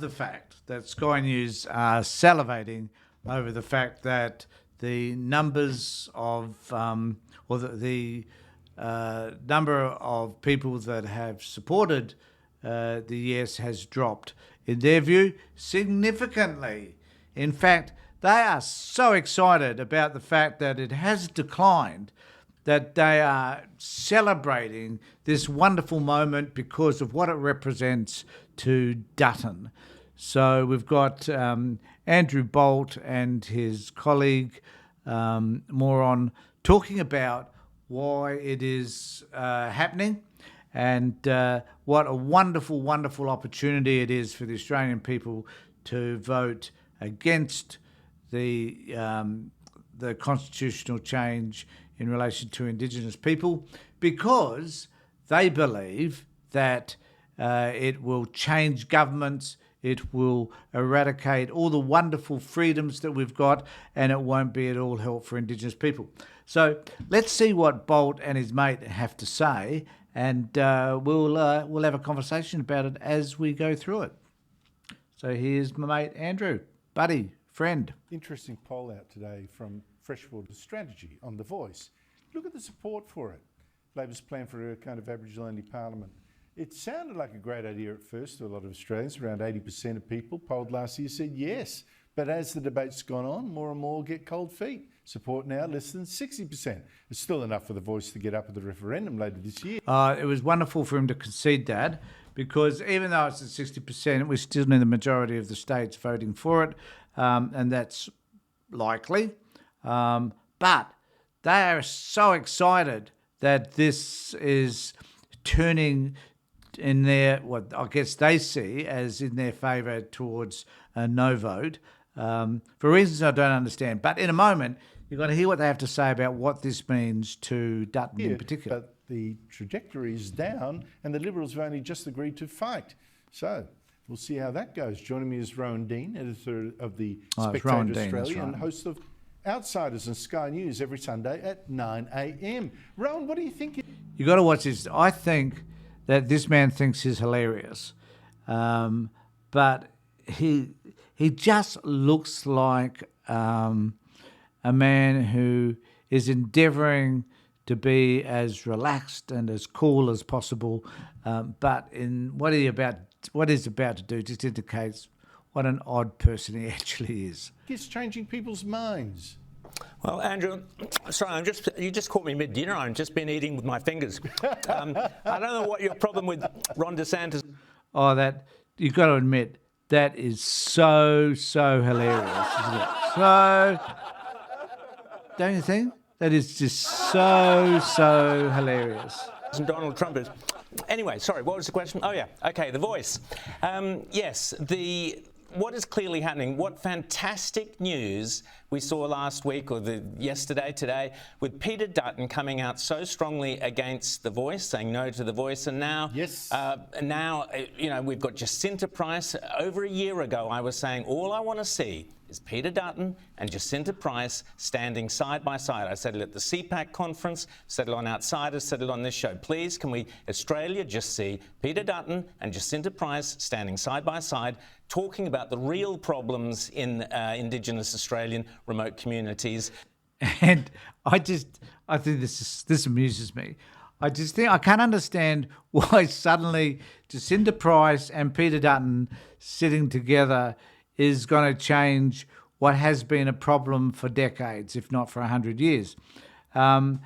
the fact that Sky News are salivating over the fact that the numbers of, the number of people that have supported the yes has dropped, in their view, significantly. In fact, they are so excited about the fact that it has declined that they are celebrating this wonderful moment because of what it represents to Dutton. So we've got Andrew Bolt and his colleague Moron talking about why it is happening and what a wonderful, wonderful opportunity it is for the Australian people to vote against the constitutional change in relation to Indigenous people, because they believe that it will change governments, it will eradicate all the wonderful freedoms that we've got, and it won't be at all help for Indigenous people. So let's see what Bolt and his mate have to say, and we'll have a conversation about it as we go through it. So here's my mate Andrew, buddy, friend. Interesting poll out today from Freshwater Strategy on The Voice. Look at the support for it. Labor's plan for a kind of Aboriginal-only parliament. It sounded like a great idea at first to a lot of Australians. Around 80% of people polled last year said yes. But as the debate's gone on, more and more get cold feet. Support now less than 60%. It's still enough for The Voice to get up at the referendum later this year. It was wonderful for him to concede that, because even though it's at 60%, we're still in the majority of the states voting for it, and that's likely. But they are so excited that this is turning in their, what I guess they see as in their favour towards a no vote, for reasons I don't understand. But in a moment, you're going to hear what they have to say about what this means to Dutton in particular. But the trajectory is down, and the Liberals have only just agreed to fight. So we'll see how that goes. Joining me is Rowan Dean, editor of the Spectator Australia and host of Outsiders on Sky News every Sunday at 9 a.m. Rowan, what do you think? You got to watch this. I think that this man thinks he's hilarious, but he just looks like a man who is endeavouring to be as relaxed and as cool as possible, but in what he's about to do just indicates what an odd person he actually is. It's changing people's minds. Well, Andrew, sorry, you just caught me mid-dinner. I've just been eating with my fingers. I don't know what your problem with Ron DeSantis. Oh, that you've got to admit that is so hilarious, isn't it? So, don't you think? That is just so hilarious. And Donald Trump is. Anyway, sorry, what was the question? Oh, yeah. Okay, The Voice. Yes, what is clearly happening, what fantastic news we saw last week or yesterday, today, with Peter Dutton coming out so strongly against The Voice, saying no to The Voice, and now, we've got Jacinta Price. Over a year ago, I was saying all I want to see is Peter Dutton and Jacinta Price standing side by side. I said it at the CPAC conference, said it on Outsiders, said it on this show. Please, can we, Australia, just see Peter Dutton and Jacinta Price standing side by side, talking about the real problems in Indigenous Australian remote communities. And I think this amuses me. I can't understand why suddenly Jacinta Price and Peter Dutton sitting together is going to change what has been a problem for decades, if not for 100 years. And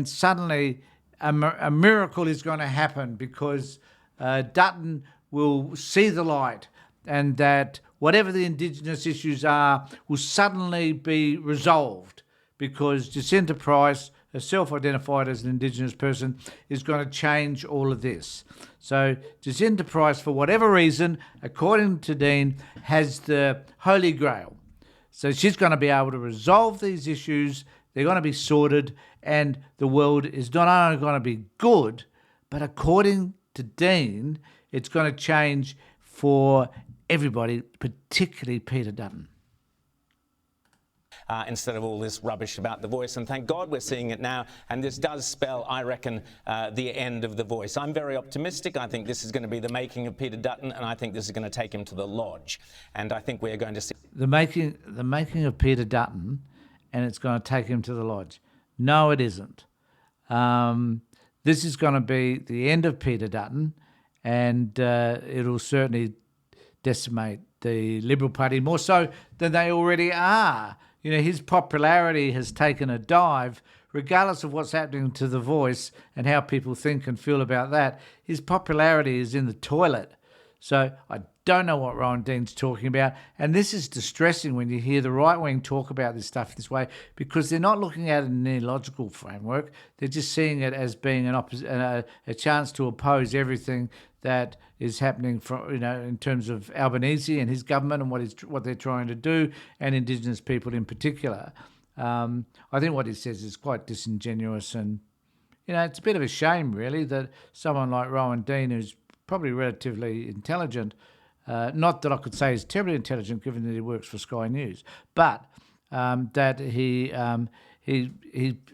suddenly a miracle is going to happen because Dutton will see the light, and that whatever the Indigenous issues are will suddenly be resolved because Jacinta Price, herself identified as an Indigenous person, is going to change all of this. So Jacinta Price, for whatever reason, according to Dean, has the Holy Grail. So she's going to be able to resolve these issues, they're going to be sorted, and the world is not only going to be good, but according to Dean, it's going to change for everybody, particularly Peter Dutton. instead of all this rubbish about The Voice. And thank God we're seeing it now. And this does spell, I reckon, the end of The Voice. I'm very optimistic. I think this is going to be the making of Peter Dutton, and I think this is going to take him to the lodge. And I think we are going to see the making of Peter Dutton, and it's going to take him to the lodge. No, it isn't. This is going to be the end of Peter Dutton, and it'll certainly decimate the Liberal Party more so than they already are. You know, his popularity has taken a dive, regardless of what's happening to The Voice and how people think and feel about that. His popularity is in the toilet. So I don't know what Rowan Dean's talking about. And this is distressing when you hear the right wing talk about this stuff this way, because they're not looking at it in any logical framework. They're just seeing it as being a chance to oppose everything that is happening from, in terms of Albanese and his government and what they're trying to do, and Indigenous people in particular. I think what he says is quite disingenuous, and it's a bit of a shame really that someone like Rowan Dean, who's probably relatively intelligent, not that I could say he's terribly intelligent given that he works for Sky News, but that he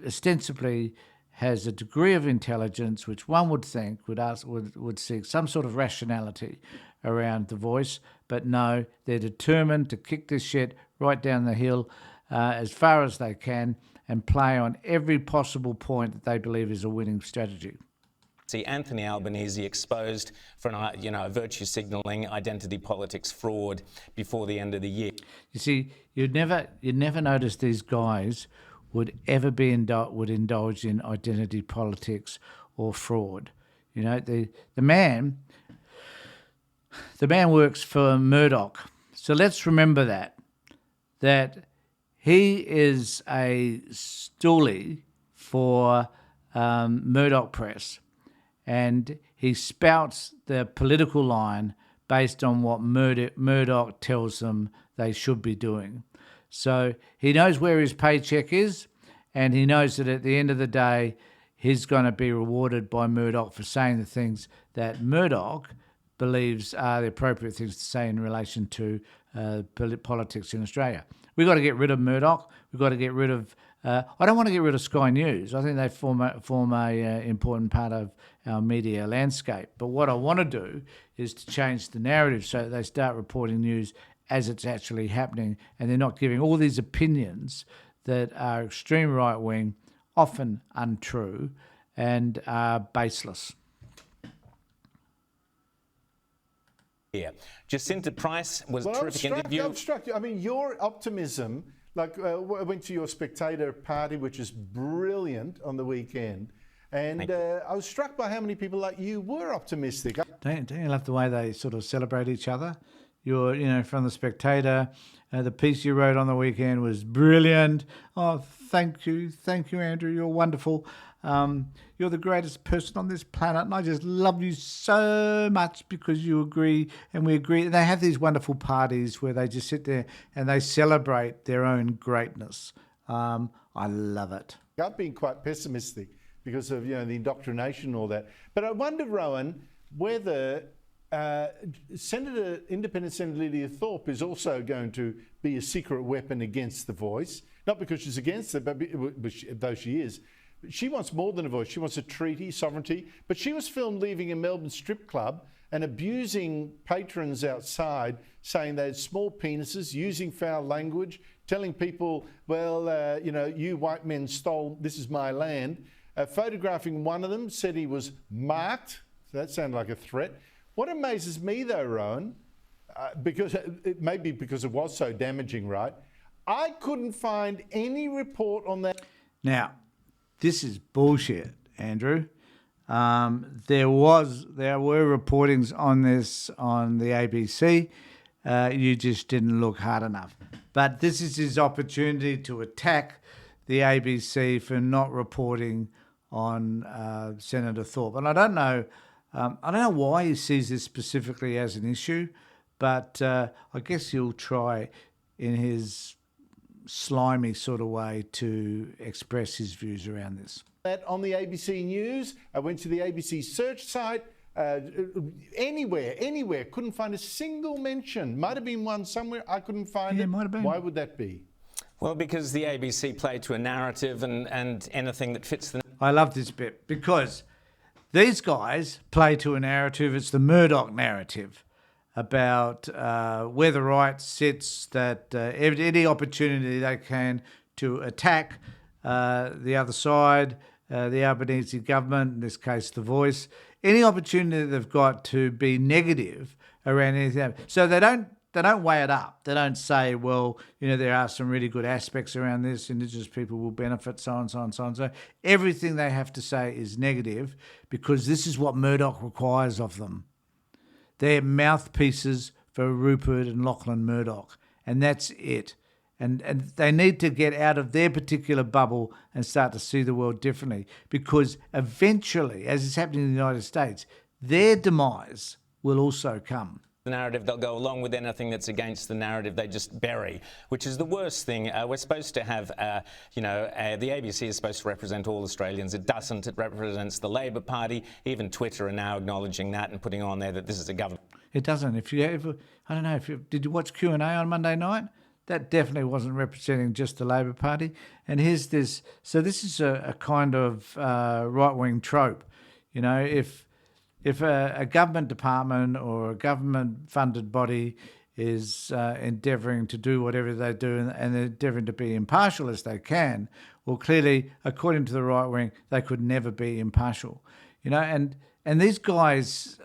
ostensibly has a degree of intelligence which one would think would seek some sort of rationality around The Voice, but no, they're determined to kick this shit right down the hill as far as they can and play on every possible point that they believe is a winning strategy. See Anthony Albanese exposed for a virtue signalling, identity politics fraud before the end of the year. You see, you'd never notice these guys would ever would indulge in identity politics or fraud. The man works for Murdoch. So let's remember that he is a stoolie for Murdoch Press. And he spouts the political line based on what Murdoch tells them they should be doing. So he knows where his paycheck is, and he knows that at the end of the day, he's going to be rewarded by Murdoch for saying the things that Murdoch believes are the appropriate things to say in relation to politics in Australia. We've got to get rid of Murdoch. We've got to get rid of... I don't want to get rid of Sky News. I think they form a important part of our media landscape. But what I want to do is to change the narrative so that they start reporting news as it's actually happening, and they're not giving all these opinions that are extreme right-wing, often untrue, and are baseless. Yeah. Jacinta Price was a terrific interview. I'm struck. I mean, your optimism, I went to your Spectator party, which is brilliant on the weekend, and I was struck by how many people like you were optimistic. Don't you love the way they sort of celebrate each other? You're, from the Spectator. The piece you wrote on the weekend was brilliant. Oh, thank you, Andrew. You're wonderful. You're the greatest person on this planet, and I just love you so much because you agree and we agree. And they have these wonderful parties where they just sit there and they celebrate their own greatness. I love it. I've been quite pessimistic because of the indoctrination and all that. But I wonder, Rowan, whether Independent Senator Lydia Thorpe is also going to be a secret weapon against The Voice. Not because she's against it, but though she is. She wants more than a voice. She wants a treaty, sovereignty. But she was filmed leaving a Melbourne strip club and abusing patrons outside, saying they had small penises, using foul language, telling people, well, you white men stole, this is my land. Photographing one of them, said he was marked. So that sounded like a threat. What amazes me though, Rowan, because it may be because it was so damaging, right? I couldn't find any report on that. Now, this is bullshit, Andrew. There were reportings on this on the ABC. You just didn't look hard enough. But this is his opportunity to attack the ABC for not reporting on Senator Thorpe. And I don't know why he sees this specifically as an issue, but I guess he'll try in his slimy sort of way to express his views around this. That on the ABC News, I went to the ABC search site, anywhere, couldn't find a single mention. Might have been one somewhere, I couldn't find it. Might have been. Why would that be? Well, because the ABC play to a narrative and anything that fits the... I love this bit because these guys play to a narrative. It's the Murdoch narrative about where the right sits, that any opportunity they can to attack the other side, the Albanese government, in this case the Voice, any opportunity they've got to be negative around anything. So they don't weigh it up. They don't say, well, there are some really good aspects around this. Indigenous people will benefit, so on, so on, so on. So everything they have to say is negative because this is what Murdoch requires of them. They're mouthpieces for Rupert and Lachlan Murdoch, and that's it. And they need to get out of their particular bubble and start to see the world differently because eventually, as is happening in the United States, their demise will also come. The narrative, they'll go along with anything that's against the narrative they just bury, which is the worst thing. We're supposed to have, the ABC is supposed to represent all Australians. It doesn't. It represents the Labor Party. Even Twitter are now acknowledging that and putting on there that this is a government. It doesn't. Did you watch Q&A on Monday night? That definitely wasn't representing just the Labor Party. And here's this. So this is a kind of right-wing trope. If a government department or a government-funded body is endeavouring to do whatever they do and they're endeavouring to be impartial as they can, well, clearly, according to the right wing, they could never be impartial. And these guys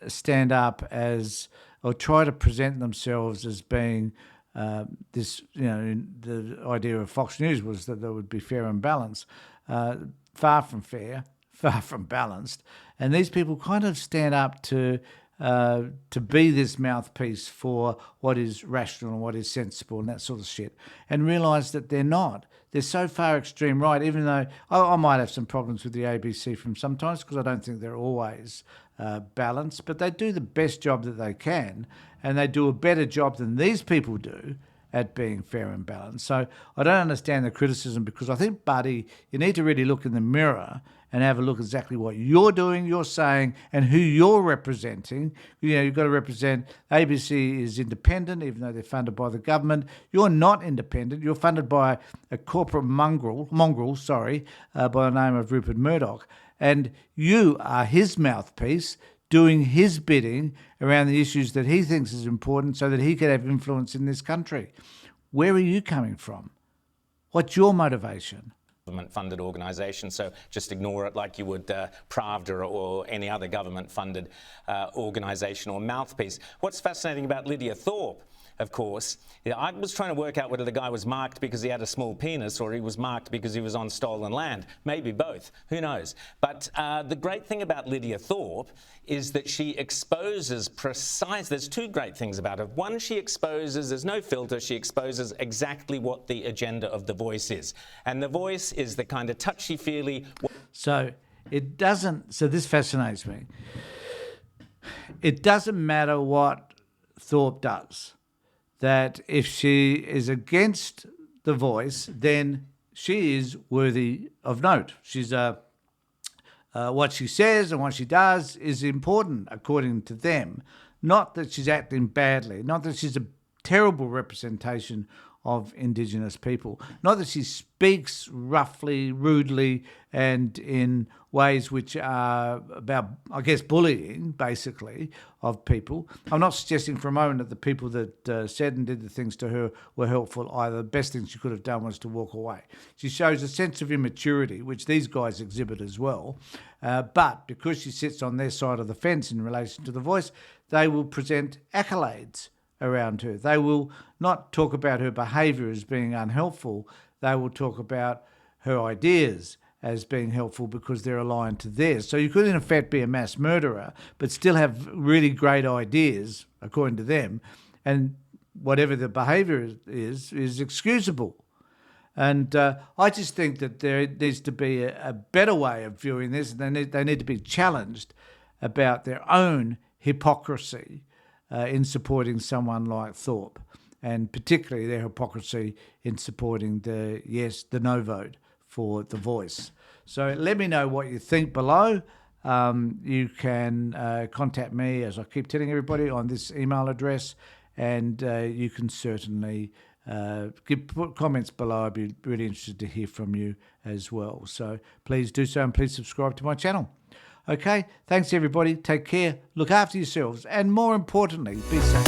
stand up as or try to present themselves as being this. The idea of Fox News was that they would be fair and balanced. Far from fair. Far from balanced, and these people kind of stand up to be this mouthpiece for what is rational and what is sensible and that sort of shit, and realise that they're not. They're so far extreme right, even though I might have some problems with the ABC from sometimes because I don't think they're always balanced, but they do the best job that they can, and they do a better job than these people do at being fair and balanced. So I don't understand the criticism because I think, Buddy, you need to really look in the mirror and have a look exactly what you're doing, you're saying, and who you're representing. You've got to represent ABC is independent, even though they're funded by the government. You're not independent. You're funded by a corporate mongrel, by the name of Rupert Murdoch. And you are his mouthpiece, doing his bidding around the issues that he thinks is important so that he can have influence in this country. Where are you coming from? What's your motivation? Government-funded organisation, so just ignore it like you would Pravda or any other government-funded organisation or mouthpiece. What's fascinating about Lydia Thorpe, of course, I was trying to work out whether the guy was marked because he had a small penis or he was marked because he was on stolen land. Maybe both. Who knows? But the great thing about Lydia Thorpe is that she exposes there's two great things about her. One, she exposes, there's no filter, she exposes exactly what the agenda of The Voice is. And The Voice is the kind of touchy-feely... So this fascinates me. It doesn't matter what Thorpe does. That if she is against The Voice, then she is worthy of note. She's what she says and what she does is important according to them. Not that she's acting badly, not that she's a terrible representation of Indigenous people, not that she speaks roughly, rudely, and in ways which are about, I guess, bullying, basically, of people. I'm not suggesting for a moment that the people that said and did the things to her were helpful either. The best thing she could have done was to walk away. She shows a sense of immaturity, which these guys exhibit as well. But because she sits on their side of the fence in relation to The Voice, they will present accolades around her. They will not talk about her behaviour as being unhelpful. They will talk about her ideas as being helpful because they're aligned to theirs. So you could in effect be a mass murderer but still have really great ideas according to them, and whatever the behaviour is excusable. And I just think that there needs to be a better way of viewing this. They need to be challenged about their own hypocrisy in supporting someone like Thorpe, and particularly their hypocrisy in supporting the no vote for The Voice. So let me know what you think below. You can contact me, as I keep telling everybody, on this email address, and you can certainly put comments below. I'd be really interested to hear from you as well. So please do so, and please subscribe to my channel. Okay, thanks everybody. Take care, look after yourselves, and more importantly, be safe.